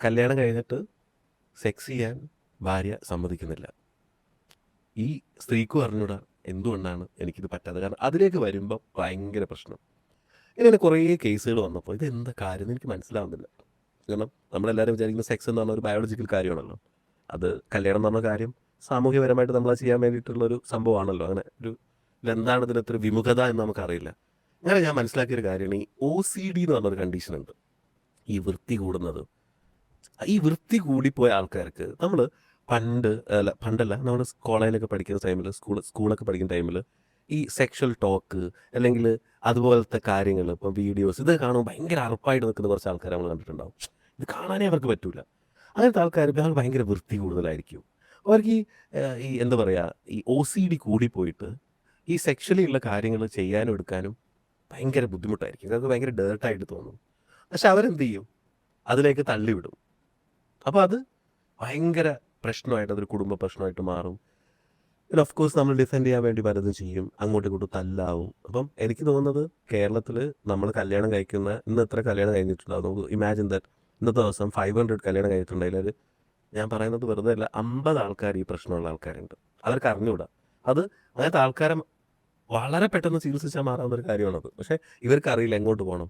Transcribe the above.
കല്യാണം കഴിഞ്ഞിട്ട് സെക്സ് ചെയ്യാൻ ഭാര്യ സമ്മതിക്കുന്നില്ല. ഈ സ്ത്രീക്കും അറിഞ്ഞൂടാ എന്തുകൊണ്ടാണ് എനിക്കിത് പറ്റാത്തത്. കാരണം അതിലേക്ക് വരുമ്പോൾ ഭയങ്കര പ്രശ്നം. ഇങ്ങനെ കുറേ കേസുകൾ വന്നപ്പോൾ ഇതെന്താ കാര്യം എന്ന് എനിക്ക് മനസ്സിലാവുന്നില്ല. കാരണം നമ്മളെല്ലാവരും വിചാരിക്കുന്ന സെക്സ് എന്ന് പറഞ്ഞ ഒരു ബയോളജിക്കൽ കാര്യമാണല്ലോ. അത് കല്യാണം എന്ന് പറഞ്ഞ കാര്യം സാമൂഹ്യപരമായിട്ട് നമ്മൾ ചെയ്യാൻ വേണ്ടിയിട്ടുള്ളൊരു സംഭവമാണല്ലോ. അങ്ങനെ എന്താണ് ഇതിനകത്തൊരു വിമുഖത എന്ന് നമുക്കറിയില്ല. അങ്ങനെ ഞാൻ മനസ്സിലാക്കിയൊരു കാര്യമാണ് ഈ OCD എന്ന് പറഞ്ഞൊരു കണ്ടീഷൻ ഉണ്ട്. ഈ വൃത്തി കൂടുന്നത്. ഈ വൃത്തി കൂടിപ്പോയ ആൾക്കാർക്ക് നമ്മൾ പണ്ടല്ല നമ്മൾ കോളേജിലൊക്കെ പഠിക്കുന്ന ടൈമിൽ സ്കൂളൊക്കെ പഠിക്കുന്ന ടൈമിൽ ഈ സെക്ഷൽ ടോക്ക് അല്ലെങ്കിൽ അതുപോലത്തെ കാര്യങ്ങൾ ഇപ്പം വീഡിയോസ് ഇത് കാണുമ്പോൾ ഭയങ്കര അറപ്പായിട്ട് നിൽക്കുന്ന കുറച്ച് ആൾക്കാരെ നമ്മൾ കണ്ടിട്ടുണ്ടാവും. ഇത് കാണാനേ അവർക്ക് പറ്റൂല. അങ്ങനത്തെ ആൾക്കാർ ഭയങ്കര വൃത്തി കൂടുതലായിരിക്കും. അവർക്ക് ഈ എന്താ പറയുക ഈ OCD കൂടിപ്പോയിട്ട് ഈ സെക്ഷലി ഉള്ള കാര്യങ്ങൾ ചെയ്യാനും എടുക്കാനും ഭയങ്കര ബുദ്ധിമുട്ടായിരിക്കും. അവർക്ക് ഭയങ്കര ഡേർട്ടായിട്ട് തോന്നും. പക്ഷെ അവരെന്ത് ചെയ്യും? അതിലേക്ക് തള്ളിവിടും. അപ്പോൾ അത് ഭയങ്കര പ്രശ്നമായിട്ട് അതൊരു കുടുംബ പ്രശ്നമായിട്ട് മാറും. പിന്നെ ഓഫ് കോഴ്സ് നമ്മൾ ഡിഫെൻഡ് ചെയ്യാൻ വേണ്ടി പലതും ചെയ്യും. അങ്ങോട്ടും ഇങ്ങോട്ടും തല്ലാവും. അപ്പം എനിക്ക് തോന്നുന്നത് കേരളത്തിൽ നമ്മൾ കല്യാണം കഴിക്കുന്ന ഇന്ന് എത്ര കല്യാണം കഴിഞ്ഞിട്ടുണ്ടാവും? നമുക്ക് ഇമാജിൻ ദാറ്റ് ഇന്നത്തെ ദിവസം 500 കല്യാണം കഴിഞ്ഞിട്ടുണ്ടെങ്കിൽ ഞാൻ പറയുന്നത് വെറുതെ അല്ല, 50 ആൾക്കാർ ഈ പ്രശ്നമുള്ള ആൾക്കാരുണ്ട്. അവർക്ക് അറിഞ്ഞുകൂടാ. അത് അങ്ങനത്തെ ആൾക്കാരെ വളരെ പെട്ടെന്ന് ചികിത്സിച്ചാൽ മാറാവുന്ന ഒരു കാര്യമാണത്. പക്ഷേ ഇവർക്ക് അറിയില്ല എങ്ങോട്ട് പോകണം.